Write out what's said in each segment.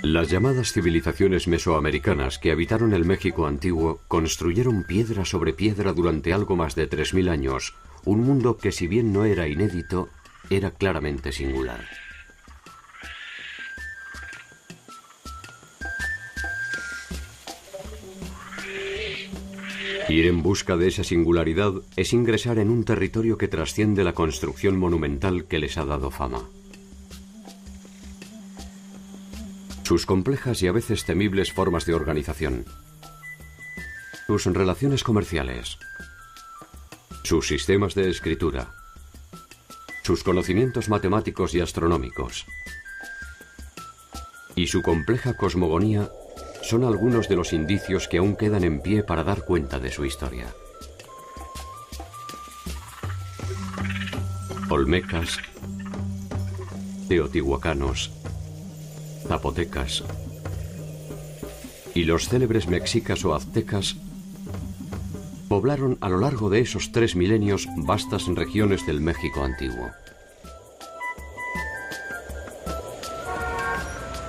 Las llamadas civilizaciones mesoamericanas que habitaron el México antiguo construyeron piedra sobre piedra durante algo más de 3000 años, un mundo que, si bien no era inédito, era claramente singular. Ir en busca de esa singularidad es ingresar en un territorio que trasciende la construcción monumental que les ha dado fama. Sus complejas y a veces temibles formas de organización, sus relaciones comerciales, sus sistemas de escritura, sus conocimientos matemáticos y astronómicos y su compleja cosmogonía son algunos de los indicios que aún quedan en pie para dar cuenta de su historia. Olmecas, teotihuacanos, zapotecas y los célebres mexicas o aztecas poblaron a lo largo de esos 3 milenios vastas regiones del México antiguo.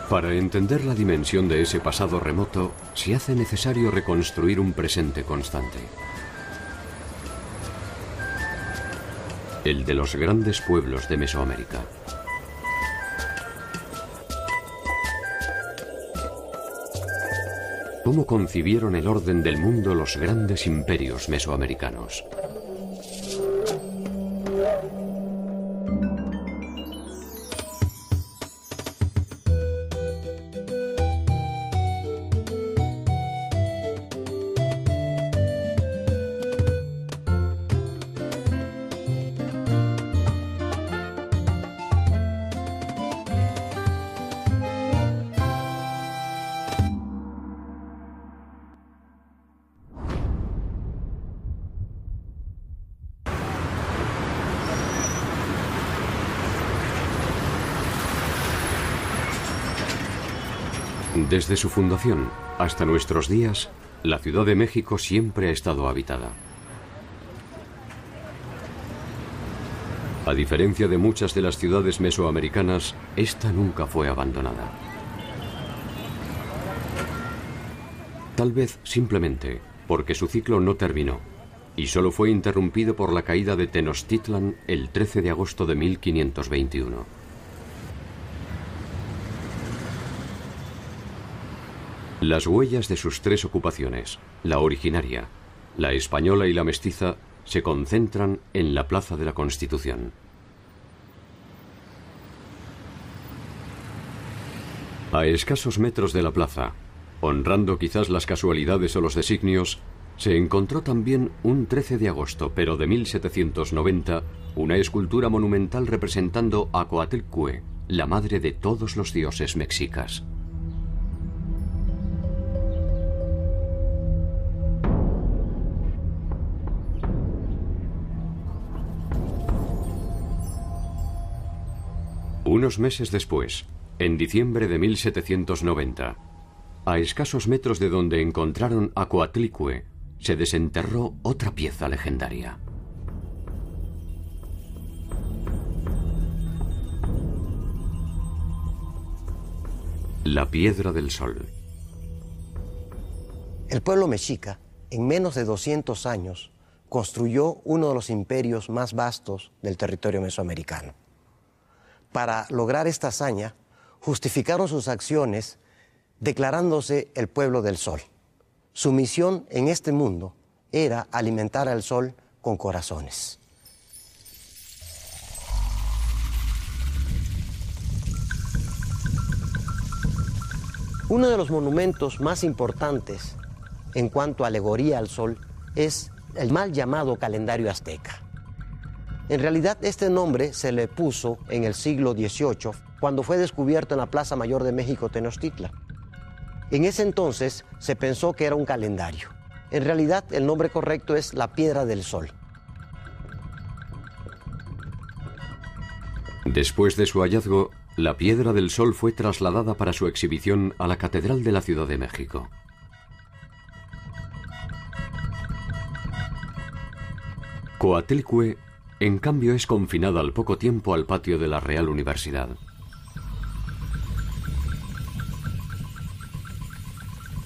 Para entender la dimensión de ese pasado remoto, se hace necesario reconstruir un presente constante. El de los grandes pueblos de Mesoamérica. ¿Cómo concibieron el orden del mundo los grandes imperios mesoamericanos? Desde su fundación hasta nuestros días, la Ciudad de México siempre ha estado habitada. A diferencia de muchas de las ciudades mesoamericanas, esta nunca fue abandonada. Tal vez simplemente porque su ciclo no terminó y solo fue interrumpido por la caída de Tenochtitlan el 13 de agosto de 1521. Las huellas de sus 3 ocupaciones, la originaria, la española y la mestiza, se concentran en la Plaza de la Constitución. A escasos metros de la plaza, honrando quizás las casualidades o los designios, se encontró también un 13 de agosto, pero de 1790, una escultura monumental representando a Coatlicue, la madre de todos los dioses mexicas. Unos meses después, en diciembre de 1790, a escasos metros de donde encontraron a Coatlicue, se desenterró otra pieza legendaria. La Piedra del Sol. El pueblo mexica, en menos de 200 años, construyó uno de los imperios más vastos del territorio mesoamericano. Para lograr esta hazaña, justificaron sus acciones declarándose el pueblo del sol. Su misión en este mundo era alimentar al sol con corazones. Uno de los monumentos más importantes en cuanto a alegoría al sol es el mal llamado calendario azteca. En realidad, este nombre se le puso en el siglo XVIII, cuando fue descubierto en la Plaza Mayor de México, Tenochtitlan. En ese entonces se pensó que era un calendario. En realidad, el nombre correcto es la Piedra del Sol. Después de su hallazgo, la Piedra del Sol fue trasladada para su exhibición a la Catedral de la Ciudad de México. Coatlicue, en cambio, es confinada al poco tiempo al patio de la Real Universidad.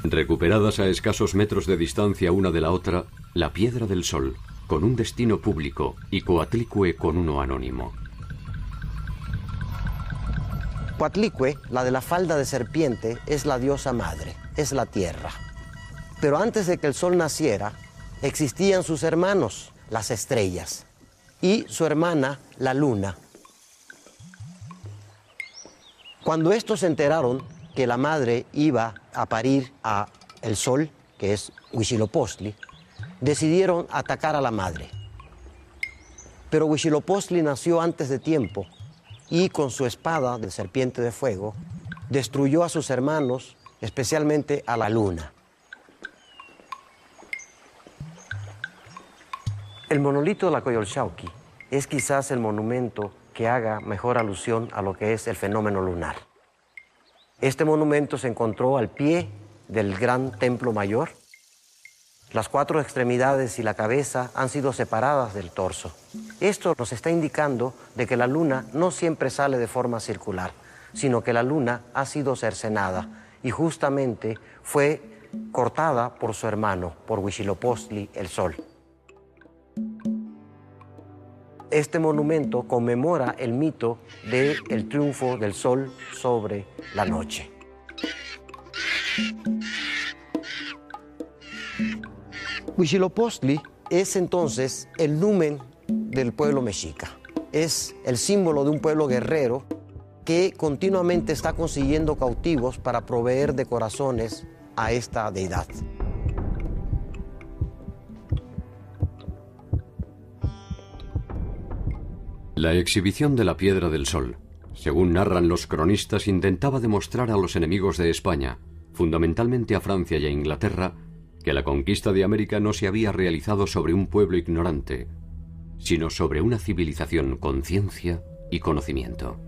Recuperadas a escasos metros de distancia una de la otra, la Piedra del Sol, con un destino público, y Coatlicue con uno anónimo. Coatlicue, la de la falda de serpiente, es la diosa madre, es la tierra. Pero antes de que el sol naciera, existían sus hermanos, las estrellas, y su hermana, la luna. Cuando estos se enteraron que la madre iba a parir a el sol, que es Huitzilopochtli, decidieron atacar a la madre. Pero Huitzilopochtli nació antes de tiempo y con su espada de serpiente de fuego destruyó a sus hermanos, especialmente a la luna. El monolito de la Coyolxauhqui es quizás el monumento que haga mejor alusión a lo que es el fenómeno lunar. Este monumento se encontró al pie del gran templo mayor. Las cuatro extremidades y la cabeza han sido separadas del torso. Esto nos está indicando de que la luna no siempre sale de forma circular, sino que la luna ha sido cercenada y justamente fue cortada por su hermano, por Huitzilopochtli, el sol. Este monumento conmemora el mito del triunfo del sol sobre la noche. Huitzilopochtli es entonces el numen del pueblo mexica. Es el símbolo de un pueblo guerrero que continuamente está consiguiendo cautivos para proveer de corazones a esta deidad. La exhibición de la Piedra del Sol, según narran los cronistas, intentaba demostrar a los enemigos de España, fundamentalmente a Francia y a Inglaterra, que la conquista de América no se había realizado sobre un pueblo ignorante, sino sobre una civilización con ciencia y conocimiento.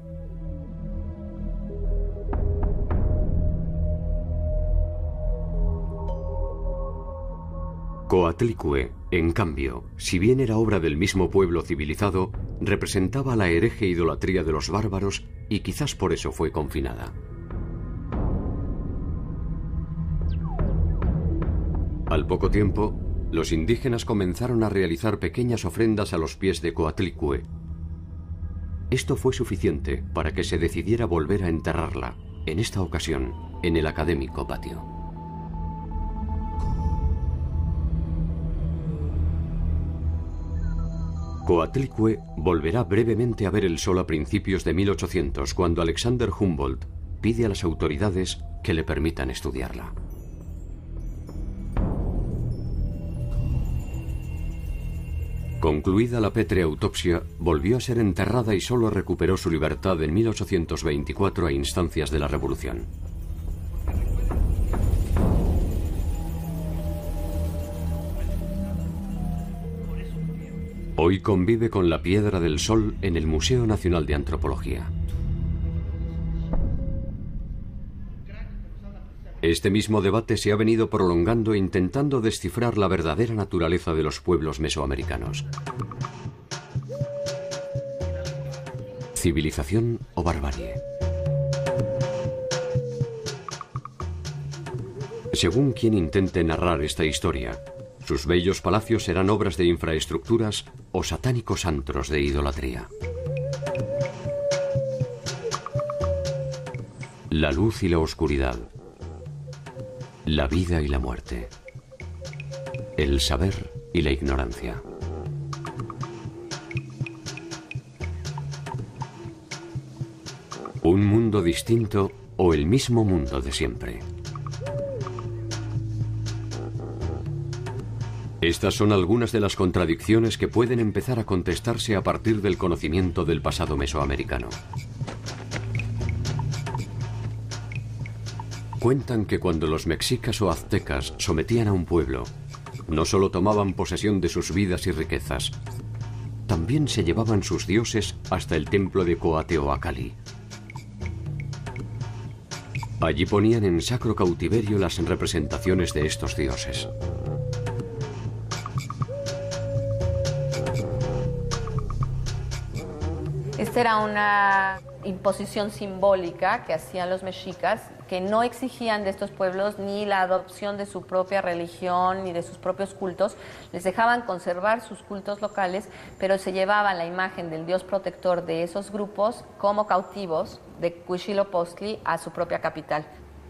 Coatlicue, en cambio, si bien era obra del mismo pueblo civilizado, representaba la hereje idolatría de los bárbaros y quizás por eso fue confinada. Al poco tiempo, los indígenas comenzaron a realizar pequeñas ofrendas a los pies de Coatlicue. Esto fue suficiente para que se decidiera volver a enterrarla, en esta ocasión, en el académico patio. Coatlicue volverá brevemente a ver el sol a principios de 1800, cuando Alexander Humboldt pide a las autoridades que le permitan estudiarla. Concluida la pétrea autopsia, volvió a ser enterrada y solo recuperó su libertad en 1824 a instancias de la Revolución. Hoy convive con la Piedra del Sol en el Museo Nacional de Antropología. Este mismo debate se ha venido prolongando intentando descifrar la verdadera naturaleza de los pueblos mesoamericanos. ¿Civilización o barbarie? Según quien intente narrar esta historia, sus bellos palacios serán obras de infraestructuras o satánicos antros de idolatría. La luz y la oscuridad. La vida y la muerte. El saber y la ignorancia. ¿Un mundo distinto o el mismo mundo de siempre? Estas son algunas de las contradicciones que pueden empezar a contestarse a partir del conocimiento del pasado mesoamericano. Cuentan que cuando los mexicas o aztecas sometían a un pueblo, no solo tomaban posesión de sus vidas y riquezas, también se llevaban sus dioses hasta el templo de Coateoacali. Allí ponían en sacro cautiverio las representaciones de estos dioses. Esta era una imposición simbólica que hacían los mexicas, que no exigían de estos pueblos ni la adopción de su propia religión ni de sus propios cultos. Les dejaban conservar sus cultos locales, pero se llevaban la imagen del dios protector de esos grupos como cautivos de Huitzilopochtli a su propia capital.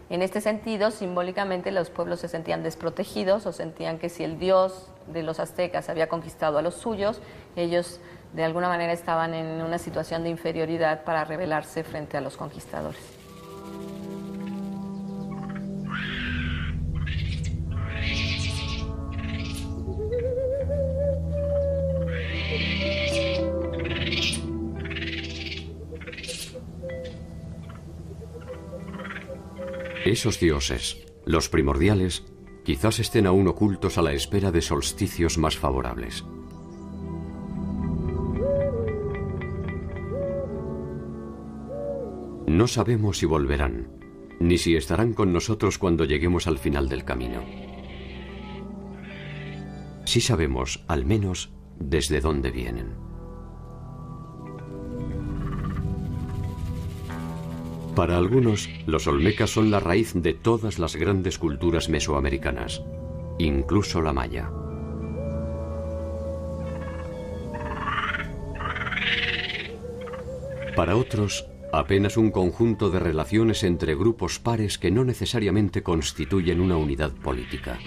En este sentido, simbólicamente, los pueblos se sentían desprotegidos o sentían que si el dios de los aztecas había conquistado a los suyos, ellos de alguna manera estaban en una situación de inferioridad para rebelarse frente a los conquistadores. Esos dioses, los primordiales, quizás estén aún ocultos a la espera de solsticios más favorables. No sabemos si volverán, ni si estarán con nosotros cuando lleguemos al final del camino. Sí sabemos, al menos, desde dónde vienen. Para algunos, los olmecas son la raíz de todas las grandes culturas mesoamericanas, incluso la maya. Para otros, apenas un conjunto de relaciones entre grupos pares que no necesariamente constituyen una unidad política.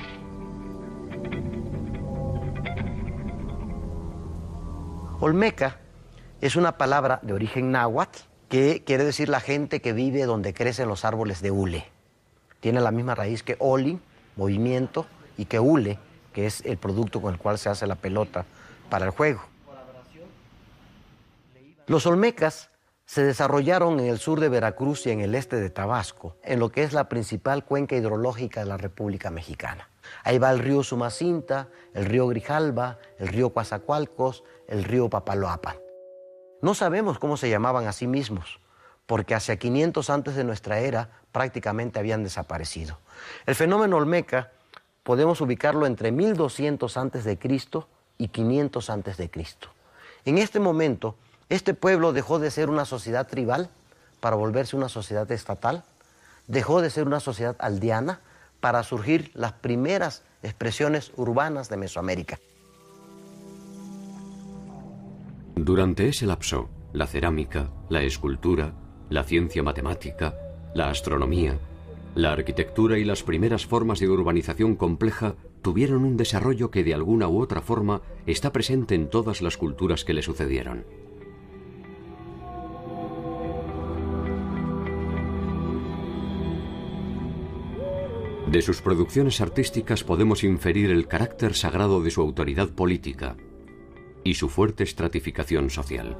Olmeca es una palabra de origen náhuatl que quiere decir la gente que vive donde crecen los árboles de hule. Tiene la misma raíz que oli, movimiento, y que hule, que es el producto con el cual se hace la pelota para el juego. Los olmecas se desarrollaron en el sur de Veracruz y en el este de Tabasco, en lo que es la principal cuenca hidrológica de la República Mexicana. Ahí va el río Sumacinta, el río Grijalba, el río Coatzacoalcos, el río Papaloapan. No sabemos cómo se llamaban a sí mismos, porque hacia 500 antes de nuestra era prácticamente habían desaparecido. El fenómeno olmeca podemos ubicarlo entre 1200 antes de Cristo y 500 antes de Cristo. En este momento, este pueblo dejó de ser una sociedad tribal para volverse una sociedad estatal, dejó de ser una sociedad aldeana para surgir las primeras expresiones urbanas de Mesoamérica. Durante ese lapso, la cerámica, la escultura, la ciencia matemática, la astronomía, la arquitectura y las primeras formas de urbanización compleja tuvieron un desarrollo que de alguna u otra forma está presente en todas las culturas que le sucedieron. De sus producciones artísticas podemos inferir el carácter sagrado de su autoridad política y su fuerte estratificación social.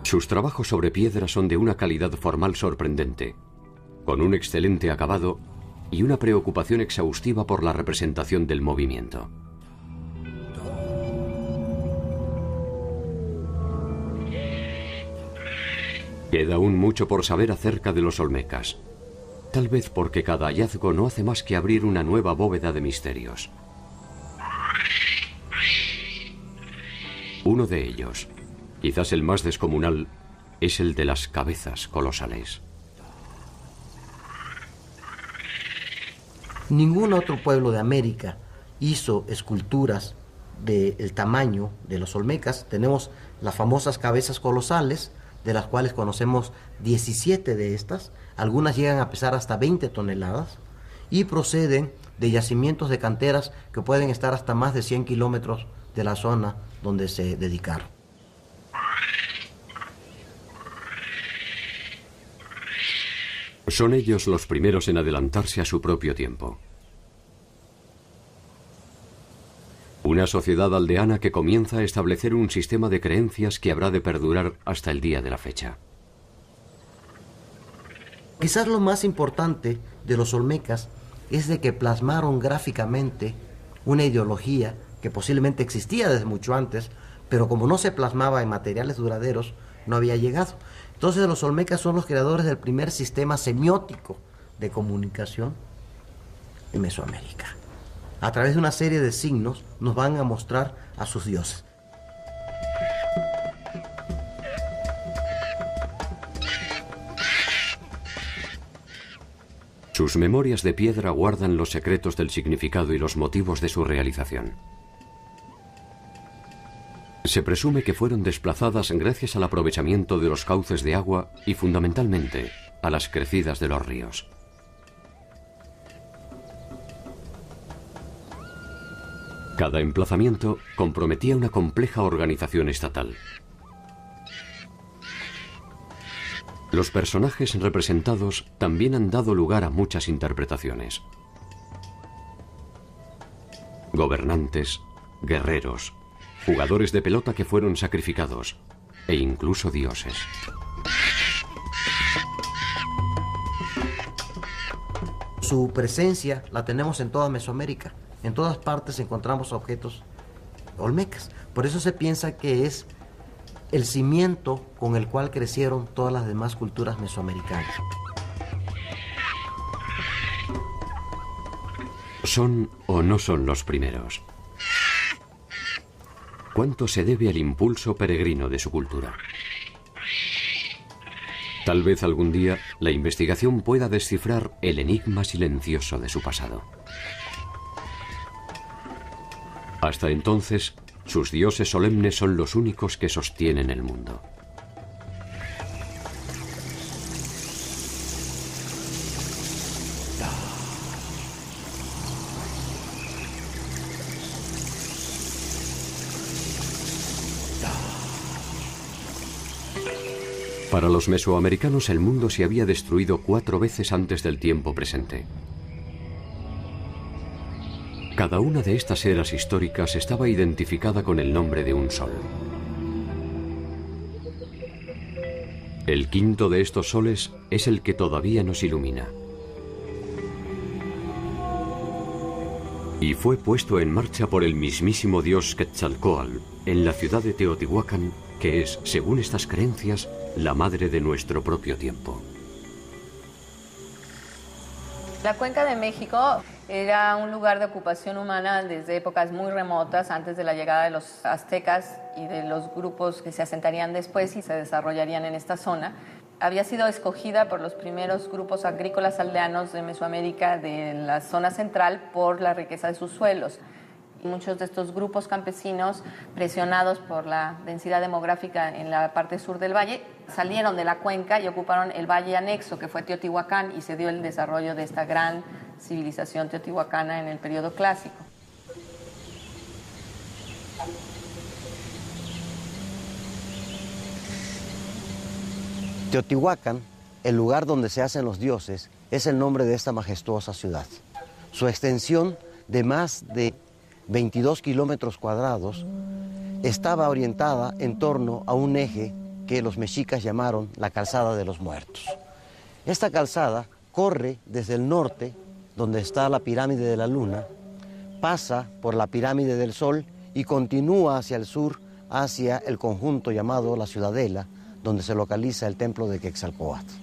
Sus trabajos sobre piedra son de una calidad formal sorprendente, con un excelente acabado y una preocupación exhaustiva por la representación del movimiento. Queda aún mucho por saber acerca de los olmecas, tal vez porque cada hallazgo no hace más que abrir una nueva bóveda de misterios. Uno de ellos, quizás el más descomunal, es el de las cabezas colosales. Ningún otro pueblo de América hizo esculturas del tamaño de los olmecas. Tenemos las famosas cabezas colosales, de las cuales conocemos 17 de estas. Algunas llegan a pesar hasta 20 toneladas y proceden de yacimientos de canteras que pueden estar hasta más de 100 kilómetros de la zona donde se dedicaron. Son ellos los primeros en adelantarse a su propio tiempo. Una sociedad aldeana que comienza a establecer un sistema de creencias que habrá de perdurar hasta el día de la fecha. Quizás lo más importante de los olmecas es de que plasmaron gráficamente una ideología que posiblemente existía desde mucho antes, pero como no se plasmaba en materiales duraderos, no había llegado. Entonces los olmecas son los creadores del primer sistema semiótico de comunicación en Mesoamérica. A través de una serie de signos nos van a mostrar a sus dioses. Sus memorias de piedra guardan los secretos del significado y los motivos de su realización. Se presume que fueron desplazadas gracias al aprovechamiento de los cauces de agua y fundamentalmente a las crecidas de los ríos. Cada emplazamiento comprometía una compleja organización estatal. Los personajes representados también han dado lugar a muchas interpretaciones. Gobernantes, guerreros, jugadores de pelota que fueron sacrificados e incluso dioses. Su presencia la tenemos en toda Mesoamérica. En todas partes encontramos objetos olmecas. Por eso se piensa que es el cimiento con el cual crecieron todas las demás culturas mesoamericanas. ¿Son o no son los primeros? ¿Cuánto se debe al impulso peregrino de su cultura? Tal vez algún día la investigación pueda descifrar el enigma silencioso de su pasado. Hasta entonces, sus dioses solemnes son los únicos que sostienen el mundo. Para los mesoamericanos el mundo se había destruido 4 veces antes del tiempo presente. Cada una de estas eras históricas estaba identificada con el nombre de un sol. El quinto de estos soles es el que todavía nos ilumina. Y fue puesto en marcha por el mismísimo dios Quetzalcóatl en la ciudad de Teotihuacán, que es, según estas creencias, la madre de nuestro propio tiempo. La Cuenca de México era un lugar de ocupación humana desde épocas muy remotas, antes de la llegada de los aztecas y de los grupos que se asentarían después y se desarrollarían en esta zona. Había sido escogida por los primeros grupos agrícolas aldeanos de Mesoamérica de la zona central por la riqueza de sus suelos. Y muchos de estos grupos campesinos, presionados por la densidad demográfica en la parte sur del valle, salieron de la cuenca y ocuparon el valle anexo, que fue Teotihuacán, y se dio el desarrollo de esta gran civilización teotihuacana en el periodo clásico. Teotihuacán, el lugar donde se hacen los dioses, es el nombre de esta majestuosa ciudad. Su extensión de más de 22 kilómetros cuadrados estaba orientada en torno a un eje que los mexicas llamaron la Calzada de los Muertos. Esta calzada corre desde el norte, donde está la pirámide de la Luna, pasa por la pirámide del Sol y continúa hacia el sur, hacia el conjunto llamado la Ciudadela, donde se localiza el templo de Quetzalcóatl.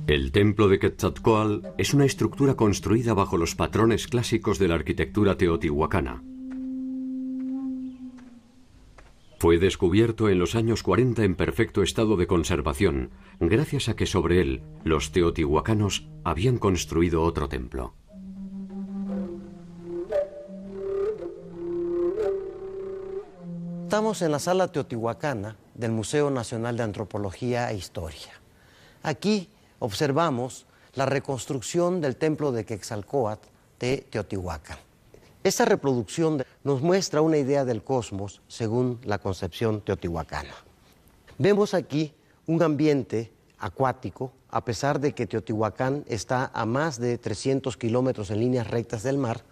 El templo de Quetzalcóatl es una estructura construida bajo los patrones clásicos de la arquitectura teotihuacana. Fue descubierto en los años 40 en perfecto estado de conservación, gracias a que sobre él los teotihuacanos habían construido otro templo. Estamos en la sala teotihuacana del Museo Nacional de Antropología e Historia. Aquí observamos la reconstrucción del templo de Quetzalcóatl de Teotihuacán. Esta reproducción nos muestra una idea del cosmos según la concepción teotihuacana. Vemos aquí un ambiente acuático, a pesar de que Teotihuacán está a más de 300 kilómetros en líneas rectas del mar,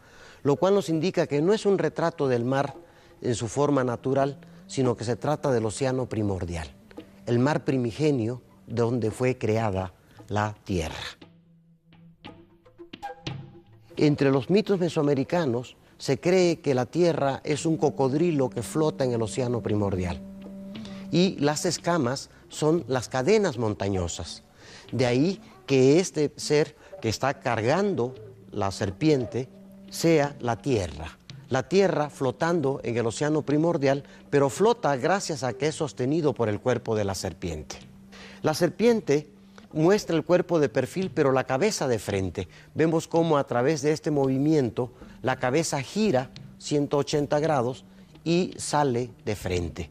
lo cual nos indica que no es un retrato del mar en su forma natural, sino que se trata del océano primordial, el mar primigenio donde fue creada la tierra. Entre los mitos mesoamericanos se cree que la tierra es un cocodrilo que flota en el océano primordial y las escamas son las cadenas montañosas. De ahí que este ser que está cargando la serpiente sea la Tierra flotando en el océano primordial, pero flota gracias a que es sostenido por el cuerpo de la serpiente. La serpiente muestra el cuerpo de perfil, pero la cabeza de frente. Vemos cómo a través de este movimiento la cabeza gira 180 grados y sale de frente.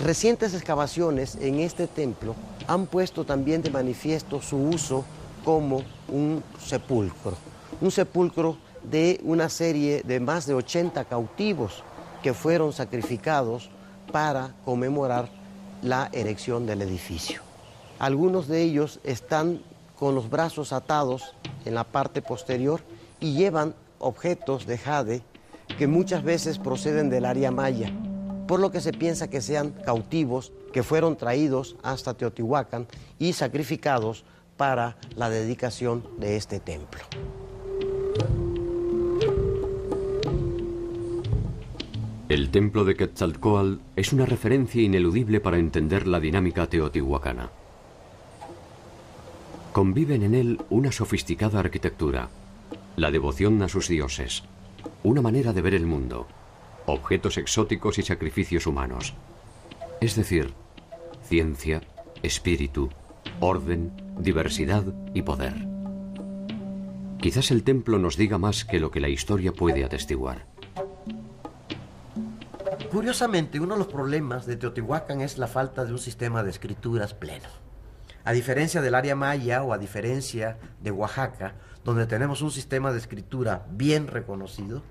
Recientes excavaciones en este templo han puesto también de manifiesto su uso como un sepulcro de una serie de más de 80 cautivos que fueron sacrificados para conmemorar la erección del edificio. Algunos de ellos están con los brazos atados en la parte posterior y llevan objetos de jade que muchas veces proceden del área maya, por lo que se piensa que sean cautivos que fueron traídos hasta Teotihuacán y sacrificados para la dedicación de este templo. El templo de Quetzalcóatl es una referencia ineludible para entender la dinámica teotihuacana. Conviven en él una sofisticada arquitectura, la devoción a sus dioses, una manera de ver el mundo, objetos exóticos y sacrificios humanos. Es decir, ciencia, espíritu, orden, diversidad y poder. Quizás el templo nos diga más que lo que la historia puede atestiguar. Curiosamente, uno de los problemas de Teotihuacán es la falta de un sistema de escrituras pleno. A diferencia del área maya o a diferencia de Oaxaca, donde tenemos un sistema de escritura bien reconocido,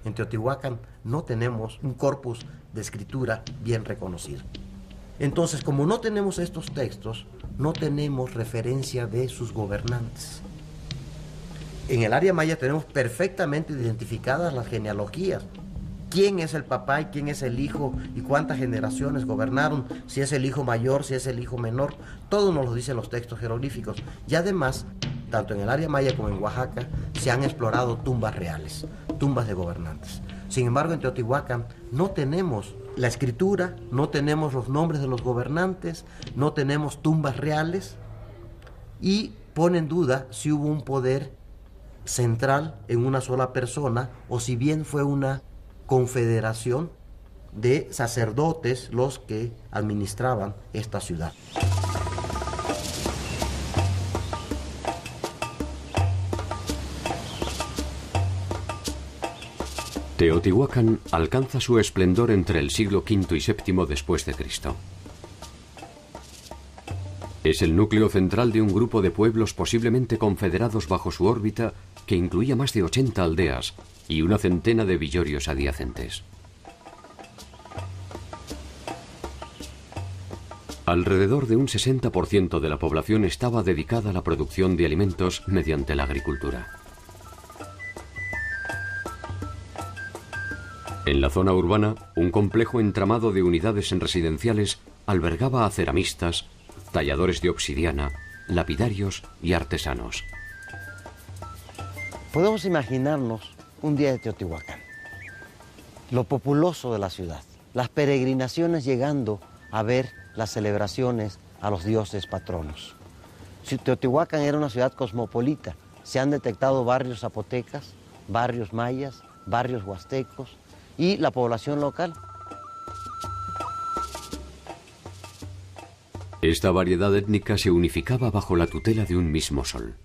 en Teotihuacán no tenemos un corpus de escritura bien reconocido. Entonces, como no tenemos estos textos, no tenemos referencia de sus gobernantes. En el área maya tenemos perfectamente identificadas las genealogías. ¿Quién es el papá y quién es el hijo y cuántas generaciones gobernaron? Si es el hijo mayor, si es el hijo menor. Todo nos lo dicen los textos jeroglíficos. Y además, tanto en el área maya como en Oaxaca, se han explorado tumbas reales, tumbas de gobernantes. Sin embargo, en Teotihuacán no tenemos la escritura, no tenemos los nombres de los gobernantes, no tenemos tumbas reales y pone en duda si hubo un poder central en una sola persona o si bien fue una confederación de sacerdotes los que administraban esta ciudad. Teotihuacán alcanza su esplendor entre el siglo V y VII después de Cristo. Es el núcleo central de un grupo de pueblos posiblemente confederados bajo su órbita que incluía más de 80 aldeas y una centena de villorios adyacentes. Alrededor de un 60% de la población estaba dedicada a la producción de alimentos mediante la agricultura. En la zona urbana, un complejo entramado de unidades residenciales albergaba a ceramistas, talladores de obsidiana, lapidarios y artesanos. Podemos imaginarnos un día de Teotihuacán, lo populoso de la ciudad, las peregrinaciones llegando a ver las celebraciones a los dioses patronos. Si Teotihuacán era una ciudad cosmopolita, se han detectado barrios zapotecas, barrios mayas, barrios huastecos y la población local. Esta variedad étnica se unificaba bajo la tutela de un mismo sol.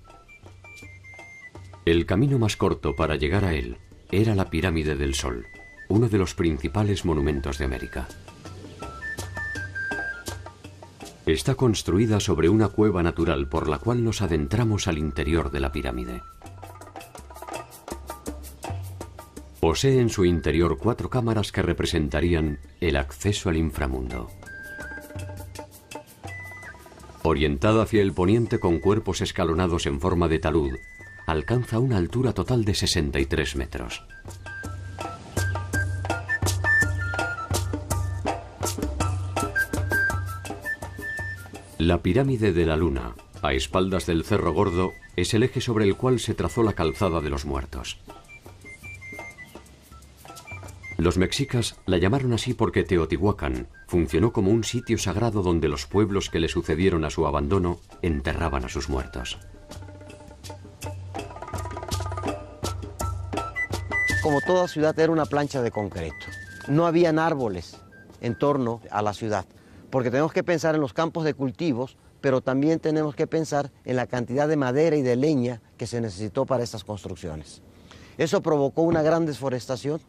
El camino más corto para llegar a él era la Pirámide del Sol, uno de los principales monumentos de América. Está construida sobre una cueva natural por la cual nos adentramos al interior de la pirámide. Posee en su interior 4 cámaras que representarían el acceso al inframundo. Orientada hacia el poniente con cuerpos escalonados en forma de talud, alcanza una altura total de 63 metros. La pirámide de la Luna, a espaldas del Cerro Gordo, es el eje sobre el cual se trazó la calzada de los muertos. Los mexicas la llamaron así porque Teotihuacán funcionó como un sitio sagrado donde los pueblos que le sucedieron a su abandono enterraban a sus muertos. Como toda ciudad era una plancha de concreto. No habían árboles en torno a la ciudad, porque tenemos que pensar en los campos de cultivos, pero también tenemos que pensar en la cantidad de madera y de leña que se necesitó para estas construcciones. Eso provocó una gran desforestación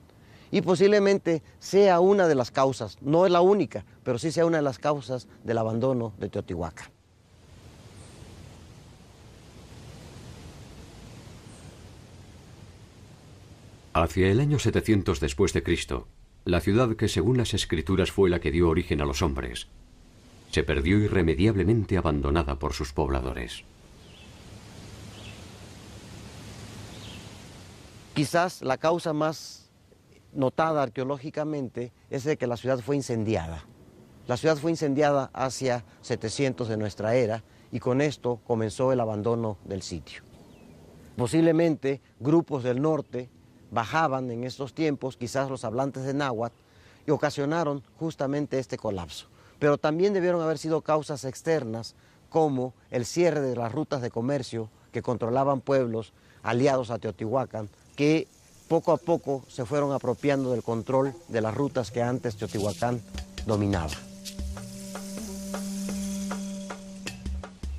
y posiblemente sea una de las causas, no es la única, pero sí sea una de las causas del abandono de Teotihuacán. Hacia el año 700 después de Cristo, la ciudad que según las escrituras fue la que dio origen a los hombres, se perdió irremediablemente abandonada por sus pobladores. Quizás la causa más notada arqueológicamente es de que la ciudad fue incendiada. La ciudad fue incendiada hacia 700 de nuestra era y con esto comenzó el abandono del sitio. Posiblemente grupos del norte bajaban en estos tiempos, quizás los hablantes de náhuatl, y ocasionaron justamente este colapso. Pero también debieron haber sido causas externas como el cierre de las rutas de comercio que controlaban pueblos aliados a Teotihuacán, que poco a poco se fueron apropiando del control de las rutas que antes Teotihuacán dominaba.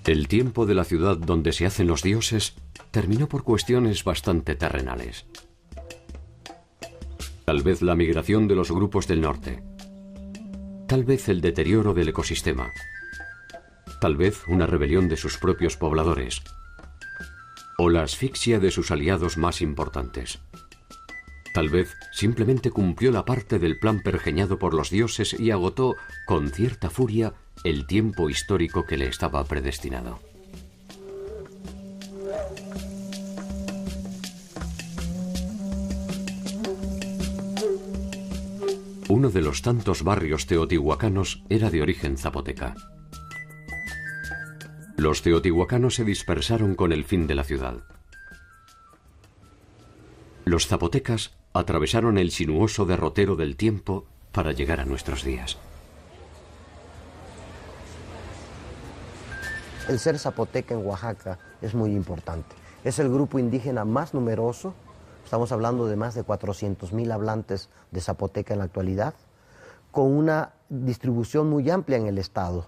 El tiempo de la ciudad donde se hacen los dioses terminó por cuestiones bastante terrenales. Tal vez la migración de los grupos del norte, tal vez el deterioro del ecosistema, tal vez una rebelión de sus propios pobladores, o la asfixia de sus aliados más importantes. Tal vez simplemente cumplió la parte del plan pergeñado por los dioses y agotó, con cierta furia, el tiempo histórico que le estaba predestinado. Uno de los tantos barrios teotihuacanos era de origen zapoteca. Los teotihuacanos se dispersaron con el fin de la ciudad. Los zapotecas atravesaron el sinuoso derrotero del tiempo para llegar a nuestros días. El ser zapoteca en Oaxaca es muy importante. Es el grupo indígena más numeroso. Estamos hablando de más de 400,000 hablantes de zapoteca en la actualidad, con una distribución muy amplia en el estado.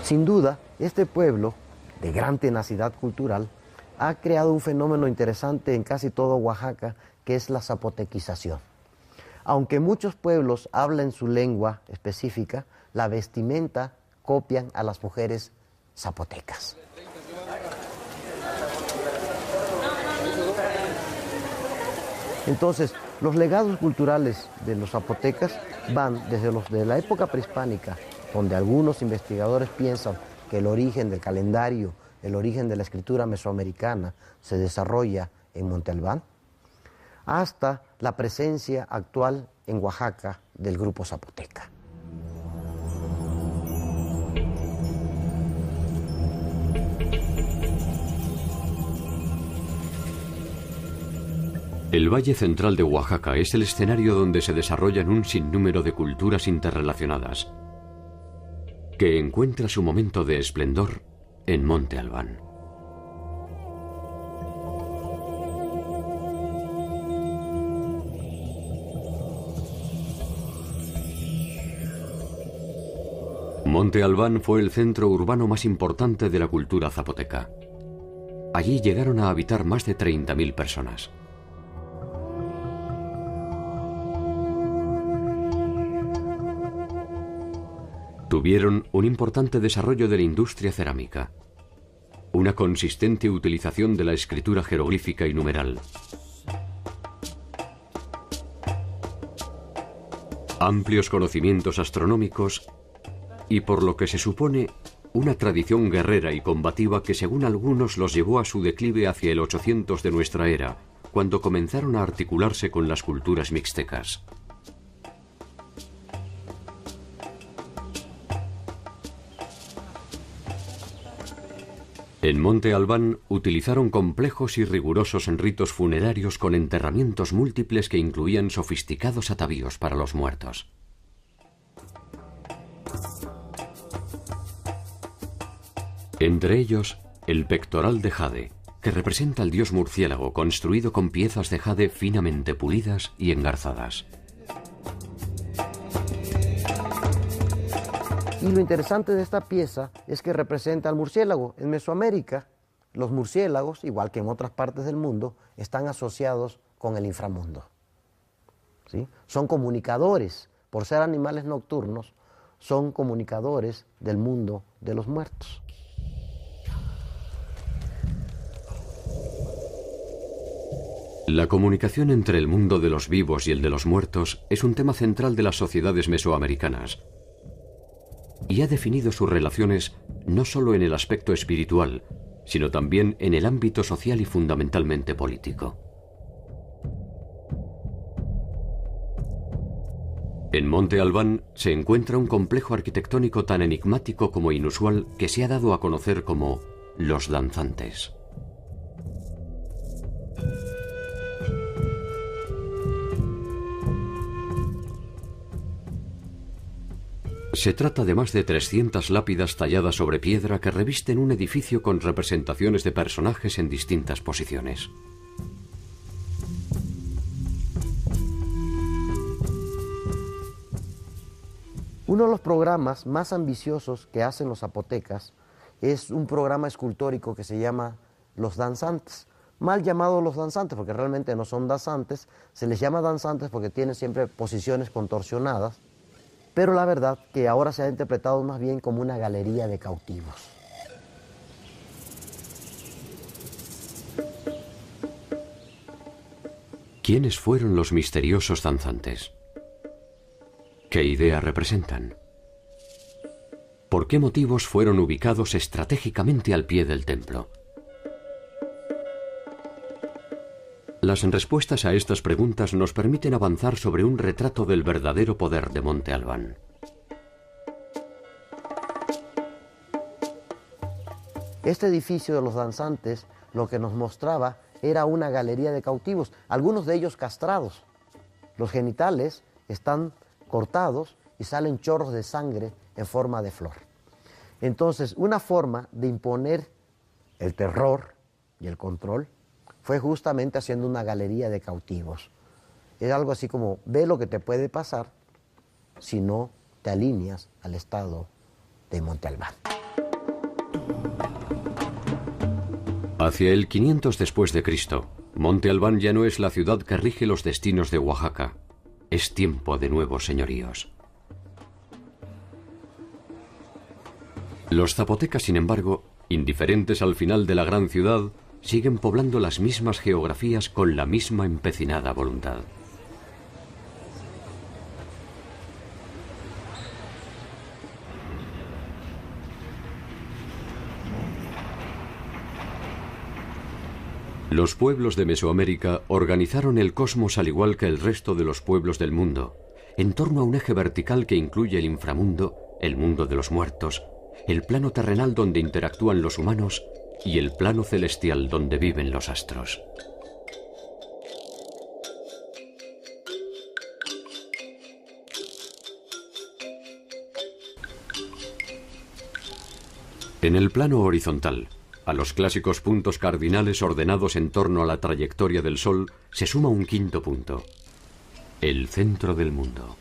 Sin duda, este pueblo, de gran tenacidad cultural, ha creado un fenómeno interesante en casi todo Oaxaca, que es la zapotequización. Aunque muchos pueblos hablan su lengua específica, la vestimenta copian a las mujeres zapotecas. Entonces, los legados culturales de los zapotecas van desde los de la época prehispánica, donde algunos investigadores piensan que el origen del calendario, el origen de la escritura mesoamericana se desarrolla en Monte Albán, hasta la presencia actual en Oaxaca del grupo zapoteca. El Valle Central de Oaxaca es el escenario donde se desarrollan un sinnúmero de culturas interrelacionadas, que encuentra su momento de esplendor en Monte Albán. Monte Albán fue el centro urbano más importante de la cultura zapoteca. Allí llegaron a habitar más de 30.000 personas. Tuvieron un importante desarrollo de la industria cerámica, una consistente utilización de la escritura jeroglífica y numeral, amplios conocimientos astronómicos y, por lo que se supone, una tradición guerrera y combativa que según algunos los llevó a su declive hacia el 800 de nuestra era, cuando comenzaron a articularse con las culturas mixtecas. En Monte Albán utilizaron complejos y rigurosos ritos funerarios con enterramientos múltiples que incluían sofisticados atavíos para los muertos. Entre ellos, el pectoral de jade, que representa al dios murciélago construido con piezas de jade finamente pulidas y engarzadas. Y lo interesante de esta pieza es que representa al murciélago. En Mesoamérica, los murciélagos, igual que en otras partes del mundo, están asociados con el inframundo. ¿Sí? Son comunicadores, por ser animales nocturnos, son comunicadores del mundo de los muertos. La comunicación entre el mundo de los vivos y el de los muertos es un tema central de las sociedades mesoamericanas y ha definido sus relaciones no solo en el aspecto espiritual, sino también en el ámbito social y fundamentalmente político. En Monte Albán se encuentra un complejo arquitectónico tan enigmático como inusual que se ha dado a conocer como Los Danzantes. Se trata de más de 300 lápidas talladas sobre piedra que revisten un edificio con representaciones de personajes en distintas posiciones. Uno de los programas más ambiciosos que hacen los zapotecas es un programa escultórico que se llama Los Danzantes. Mal llamado Los Danzantes porque realmente no son danzantes, se les llama danzantes porque tienen siempre posiciones contorsionadas, pero la verdad que ahora se ha interpretado más bien como una galería de cautivos. ¿Quiénes fueron los misteriosos danzantes? ¿Qué idea representan? ¿Por qué motivos fueron ubicados estratégicamente al pie del templo? Las respuestas a estas preguntas nos permiten avanzar sobre un retrato del verdadero poder de Monte Albán. Este edificio de los danzantes lo que nos mostraba era una galería de cautivos, algunos de ellos castrados. Los genitales están cortados y salen chorros de sangre en forma de flor. Entonces, una forma de imponer el terror y el control fue justamente haciendo una galería de cautivos. Es algo así como, ve lo que te puede pasar si no te alineas al estado de Monte Albán. Hacia el 500 después de Cristo, Monte Albán ya no es la ciudad que rige los destinos de Oaxaca. Es tiempo de nuevos señoríos. Los zapotecas, sin embargo, indiferentes al final de la gran ciudad, siguen poblando las mismas geografías con la misma empecinada voluntad. Los pueblos de Mesoamérica organizaron el cosmos al igual que el resto de los pueblos del mundo, en torno a un eje vertical que incluye el inframundo, el mundo de los muertos, el plano terrenal donde interactúan los humanos y el plano celestial donde viven los astros. En el plano horizontal, a los clásicos puntos cardinales ordenados en torno a la trayectoria del Sol, se suma un quinto punto, el centro del mundo.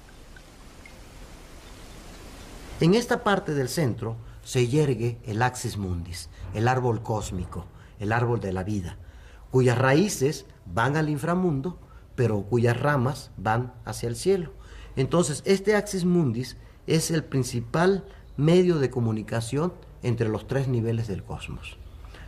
En esta parte del centro se yergue el Axis Mundis, el árbol cósmico, el árbol de la vida, cuyas raíces van al inframundo, pero cuyas ramas van hacia el cielo. Entonces, este Axis Mundis es el principal medio de comunicación entre los tres niveles del cosmos.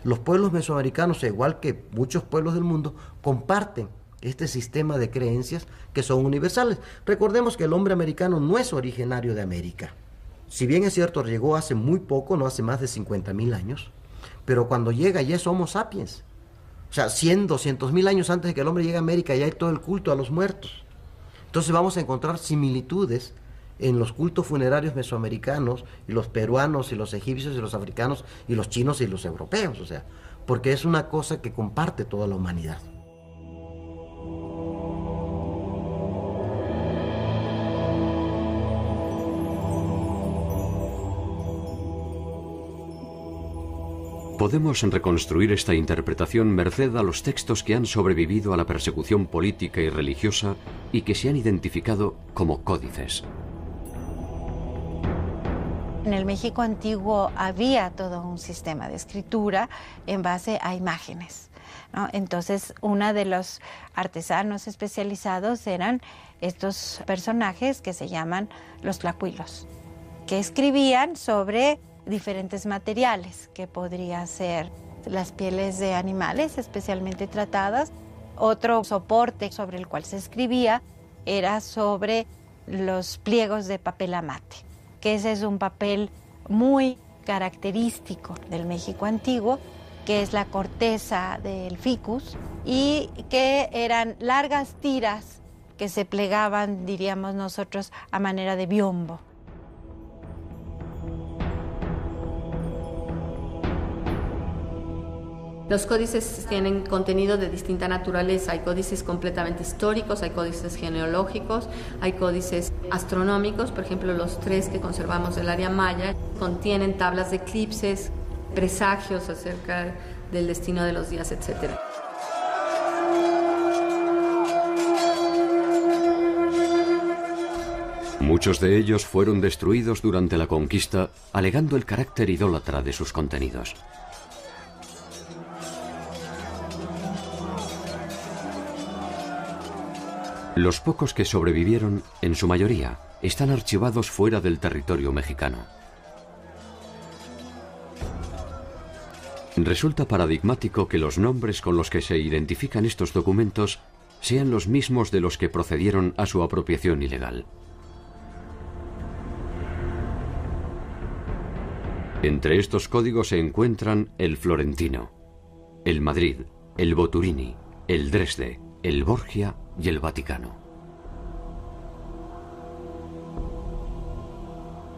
Los pueblos mesoamericanos, igual que muchos pueblos del mundo, comparten este sistema de creencias que son universales. Recordemos que el hombre americano no es originario de América. Si bien es cierto, llegó hace muy poco, no hace más de 50,000 años, pero cuando llega ya es Homo sapiens. O sea, 100, 200,000 años antes de que el hombre llegue a América ya hay todo el culto a los muertos. Entonces vamos a encontrar similitudes en los cultos funerarios mesoamericanos, y los peruanos y los egipcios y los africanos y los chinos y los europeos, o sea, porque es una cosa que comparte toda la humanidad. Podemos reconstruir esta interpretación merced a los textos que han sobrevivido a la persecución política y religiosa y que se han identificado como códices. En el México antiguo había todo un sistema de escritura en base a imágenes, ¿no? Entonces, uno de los artesanos especializados eran estos personajes que se llaman los tlacuilos, que escribían sobre diferentes materiales, que podría ser las pieles de animales especialmente tratadas. Otro soporte sobre el cual se escribía era sobre los pliegos de papel amate, que ese es un papel muy característico del México antiguo, que es la corteza del ficus, y que eran largas tiras que se plegaban, diríamos nosotros, a manera de biombo. Los códices tienen contenido de distinta naturaleza. Hay códices completamente históricos, hay códices genealógicos, hay códices astronómicos. Por ejemplo, los 3 que conservamos del área maya contienen tablas de eclipses, presagios acerca del destino de los días, etc. Muchos de ellos fueron destruidos durante la conquista, alegando el carácter idólatra de sus contenidos. Los pocos que sobrevivieron, en su mayoría, están archivados fuera del territorio mexicano. Resulta paradigmático que los nombres con los que se identifican estos documentos sean los mismos de los que procedieron a su apropiación ilegal. Entre estos códigos se encuentran el Florentino, el Madrid, el Boturini, el Dresde, el Borgia y el Vaticano.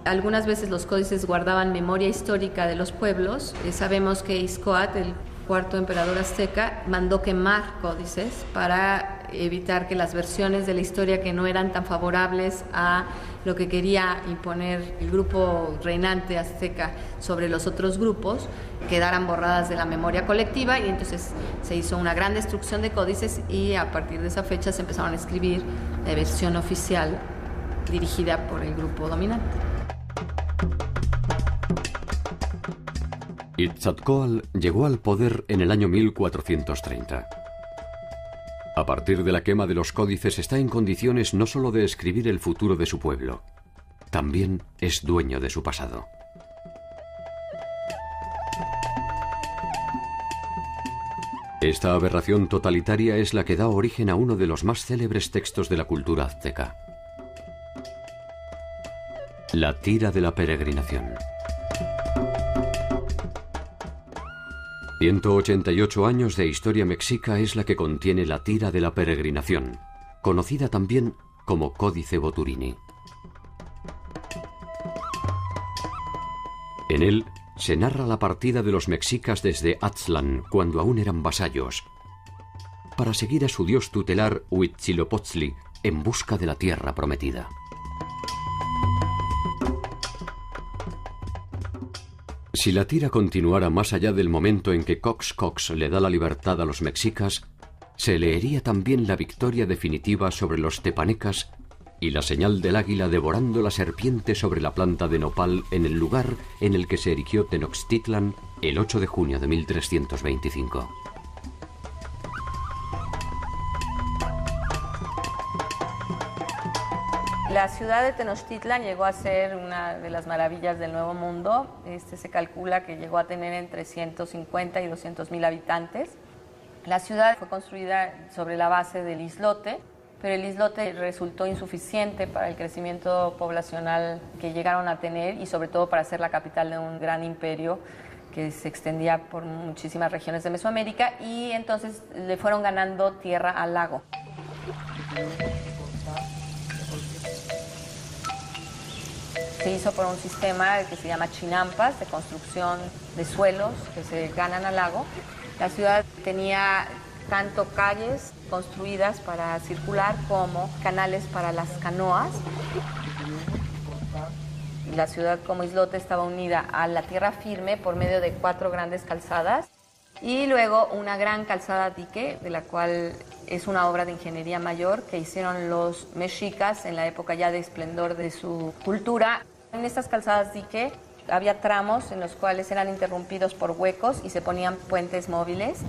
Algunas veces los códices guardaban memoria histórica de los pueblos. Sabemos que Ixcoatl, el cuarto emperador azteca, mandó quemar códices para evitar que las versiones de la historia que no eran tan favorables a lo que quería imponer el grupo reinante azteca sobre los otros grupos quedaran borradas de la memoria colectiva, y entonces se hizo una gran destrucción de códices, y a partir de esa fecha se empezaron a escribir la versión oficial dirigida por el grupo dominante. Itzatcóatl llegó al poder en el año 1430. A partir de la quema de los códices está en condiciones no solo de escribir el futuro de su pueblo, también es dueño de su pasado. Esta aberración totalitaria es la que da origen a uno de los más célebres textos de la cultura azteca: la tira de la peregrinación. 188 años de historia mexica es la que contiene la tira de la peregrinación, conocida también como Códice Boturini. En él se narra la partida de los mexicas desde Aztlán, cuando aún eran vasallos, para seguir a su dios tutelar Huitzilopochtli en busca de la tierra prometida. Si la tira continuara más allá del momento en que Coxcox le da la libertad a los mexicas, se leería también la victoria definitiva sobre los tepanecas y la señal del águila devorando la serpiente sobre la planta de nopal en el lugar en el que se erigió Tenochtitlan el 8 de junio de 1325. La ciudad de Tenochtitlan llegó a ser una de las maravillas del Nuevo Mundo. Se calcula que llegó a tener entre 150 y 200,000 habitantes. La ciudad fue construida sobre la base del islote, pero el islote resultó insuficiente para el crecimiento poblacional que llegaron a tener, y sobre todo para ser la capital de un gran imperio que se extendía por muchísimas regiones de Mesoamérica, y entonces le fueron ganando tierra al lago. se hizo por un sistema que se llama chinampas, de construcción de suelos que se ganan al lago. La ciudad tenía tanto calles construidas para circular como canales para las canoas. La ciudad como islote estaba unida a la tierra firme por medio de 4 grandes calzadas y luego una gran calzada dique, de la cual es una obra de ingeniería mayor que hicieron los mexicas en la época ya de esplendor de su cultura. En estas calzadas dique había tramos en los cuales eran interrumpidos por huecos y se ponían puentes móviles,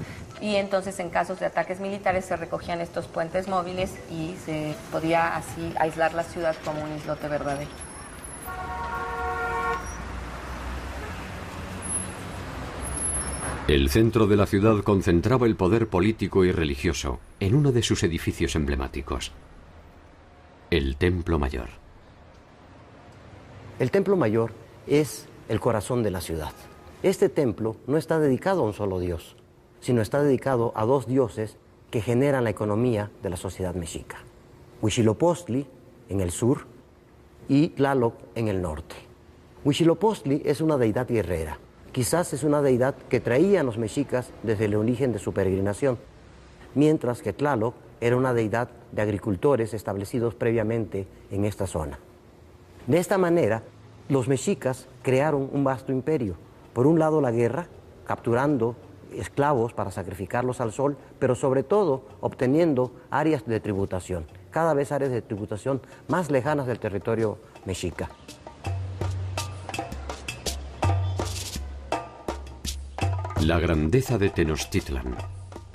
y entonces en casos de ataques militares se recogían estos puentes móviles y se podía así aislar la ciudad como un islote verdadero. El centro de la ciudad concentraba el poder político y religioso en uno de sus edificios emblemáticos, el Templo Mayor. El Templo Mayor es el corazón de la ciudad. Este templo no está dedicado a un solo dios, sino está dedicado a 2 dioses que generan la economía de la sociedad mexica: Huitzilopochtli en el sur y Tlaloc en el norte. Huitzilopochtli es una deidad guerrera. Quizás es una deidad que traían los mexicas desde el origen de su peregrinación, mientras que Tlaloc era una deidad de agricultores establecidos previamente en esta zona. De esta manera, los mexicas crearon un vasto imperio. Por un lado la guerra, capturando esclavos para sacrificarlos al sol, pero sobre todo obteniendo áreas de tributación, cada vez áreas de tributación más lejanas del territorio mexica. La grandeza de Tenochtitlan,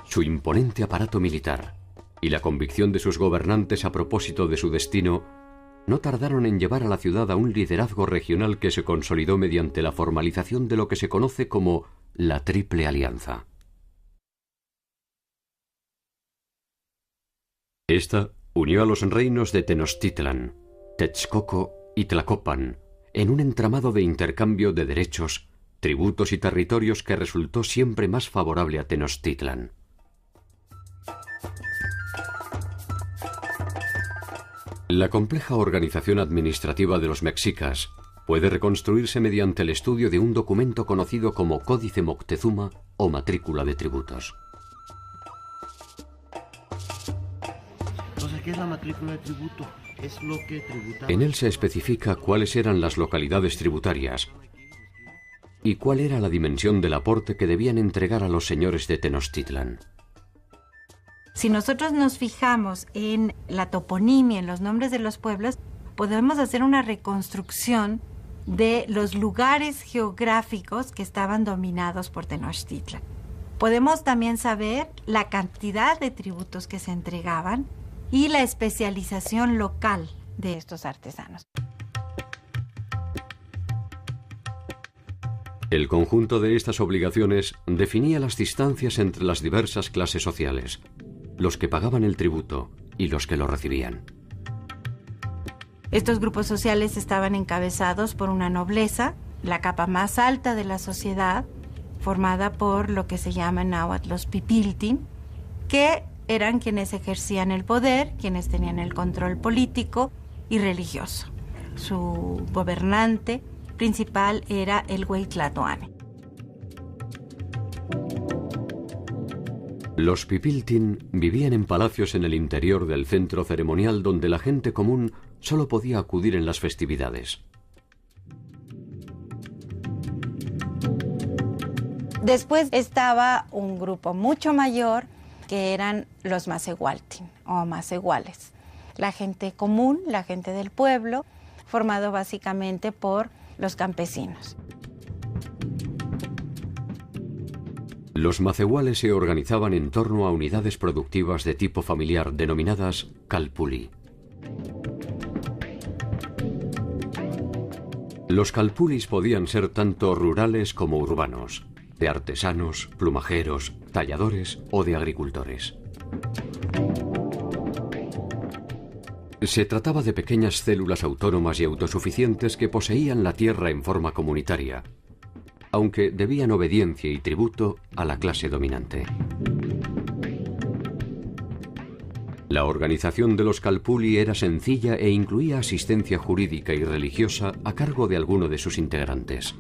su imponente aparato militar y la convicción de sus gobernantes a propósito de su destino no tardaron en llevar a la ciudad a un liderazgo regional que se consolidó mediante la formalización de lo que se conoce como la Triple Alianza. Esta unió a los reinos de Tenochtitlan, Texcoco y Tlacopan en un entramado de intercambio de derechos, tributos y territorios que resultó siempre más favorable a Tenochtitlan. La compleja organización administrativa de los mexicas puede reconstruirse mediante el estudio de un documento conocido como Códice Moctezuma o Matrícula de Tributos. Entonces, ¿qué es la matrícula de tributo? Es lo que tributaba. En él se especifica cuáles eran las localidades tributarias y cuál era la dimensión del aporte que debían entregar a los señores de Tenochtitlan. Si nosotros nos fijamos en la toponimia, en los nombres de los pueblos, podemos hacer una reconstrucción de los lugares geográficos que estaban dominados por Tenochtitlan. Podemos también saber la cantidad de tributos que se entregaban y la especialización local de estos artesanos. El conjunto de estas obligaciones definía las distancias entre las diversas clases sociales, los que pagaban el tributo y los que lo recibían. Estos grupos sociales estaban encabezados por una nobleza, la capa más alta de la sociedad, formada por lo que se llama en náhuatl los pipiltin, que eran quienes ejercían el poder, quienes tenían el control político y religioso. Su gobernante principal era el Hueytlatoani. Los pipiltin vivían en palacios en el interior del centro ceremonial donde la gente común solo podía acudir en las festividades. Después estaba un grupo mucho mayor que eran los macehualtin o macehuales. La gente común, la gente del pueblo, formado básicamente por los campesinos. Los macehuales se organizaban en torno a unidades productivas de tipo familiar denominadas calpulli. Los calpulis podían ser tanto rurales como urbanos, de artesanos, plumajeros, talladores o de agricultores. Se trataba de pequeñas células autónomas y autosuficientes que poseían la tierra en forma comunitaria, aunque debían obediencia y tributo a la clase dominante. La organización de los Calpulli era sencilla e incluía asistencia jurídica y religiosa a cargo de alguno de sus integrantes.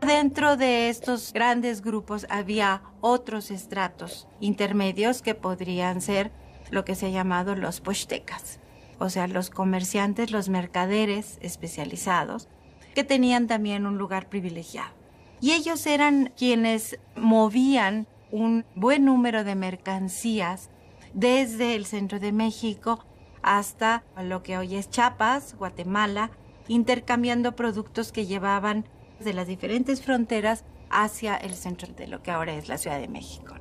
Dentro de estos grandes grupos había otros estratos intermedios que podrían ser lo que se ha llamado los pochtecas, o sea, los comerciantes, los mercaderes especializados, que tenían también un lugar privilegiado. Y ellos eran quienes movían un buen número de mercancías desde el centro de México hasta lo que hoy es Chiapas, Guatemala, intercambiando productos que llevaban de las diferentes fronteras hacia el centro de lo que ahora es la Ciudad de México.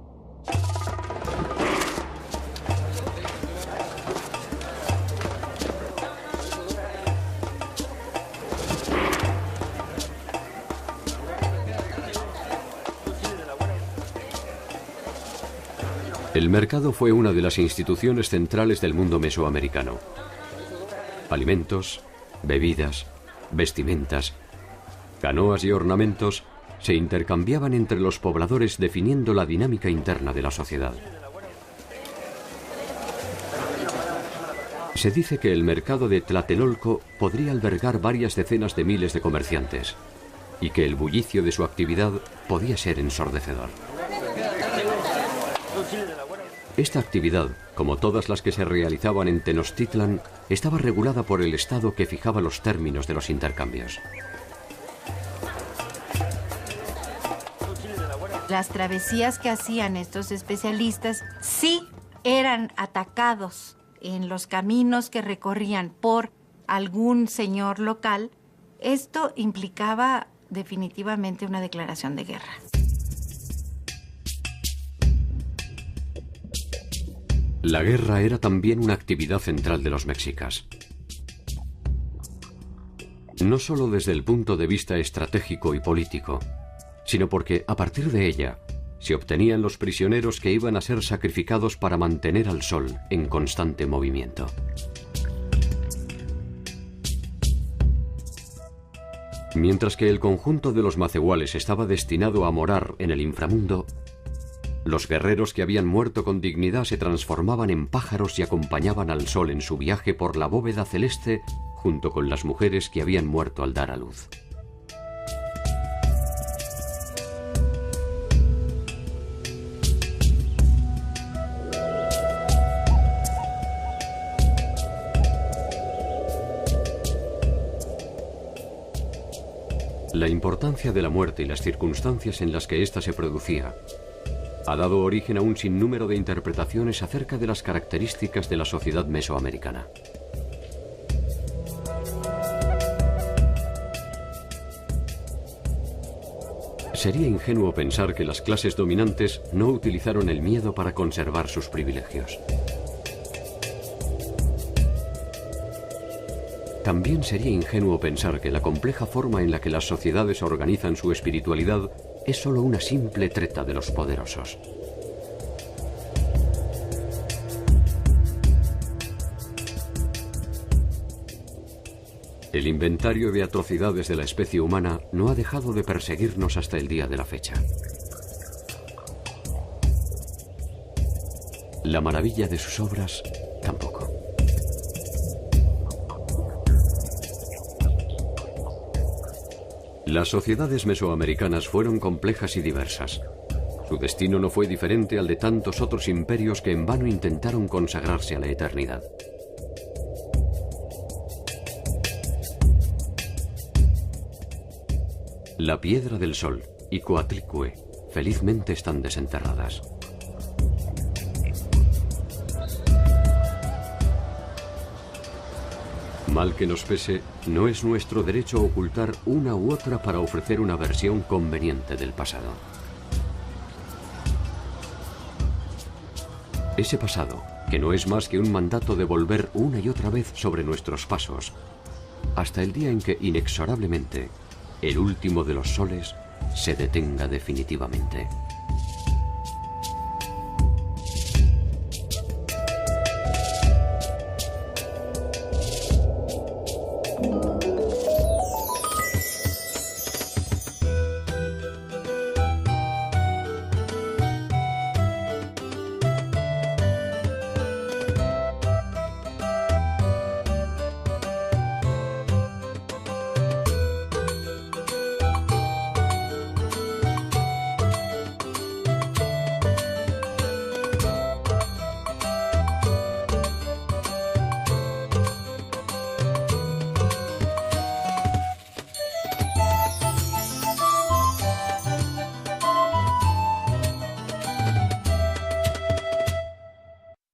El mercado fue una de las instituciones centrales del mundo mesoamericano. Alimentos, bebidas, vestimentas, canoas y ornamentos se intercambiaban entre los pobladores, definiendo la dinámica interna de la sociedad. Se dice que el mercado de Tlatelolco podría albergar varias decenas de miles de comerciantes y que el bullicio de su actividad podía ser ensordecedor. Esta actividad, como todas las que se realizaban en Tenochtitlan, estaba regulada por el Estado, que fijaba los términos de los intercambios. Las travesías que hacían estos especialistas sí eran atacados en los caminos que recorrían por algún señor local. Esto implicaba definitivamente una declaración de guerra. La guerra era también una actividad central de los mexicas. No solo desde el punto de vista estratégico y político, sino porque a partir de ella se obtenían los prisioneros que iban a ser sacrificados para mantener al sol en constante movimiento. Mientras que el conjunto de los macehuales estaba destinado a morar en el inframundo, los guerreros que habían muerto con dignidad se transformaban en pájaros y acompañaban al sol en su viaje por la bóveda celeste junto con las mujeres que habían muerto al dar a luz. La importancia de la muerte y las circunstancias en las que ésta se producía ha dado origen a un sinnúmero de interpretaciones acerca de las características de la sociedad mesoamericana. Sería ingenuo pensar que las clases dominantes no utilizaron el miedo para conservar sus privilegios. También sería ingenuo pensar que la compleja forma en la que las sociedades organizan su espiritualidad es solo una simple treta de los poderosos. El inventario de atrocidades de la especie humana no ha dejado de perseguirnos hasta el día de la fecha. La maravilla de sus obras, tampoco. Las sociedades mesoamericanas fueron complejas y diversas. Su destino no fue diferente al de tantos otros imperios que en vano intentaron consagrarse a la eternidad. La Piedra del Sol y Coatlicue felizmente están desenterradas. Mal que nos pese, no es nuestro derecho ocultar una u otra para ofrecer una versión conveniente del pasado. Ese pasado, que no es más que un mandato de volver una y otra vez sobre nuestros pasos, hasta el día en que inexorablemente el último de los soles se detenga definitivamente.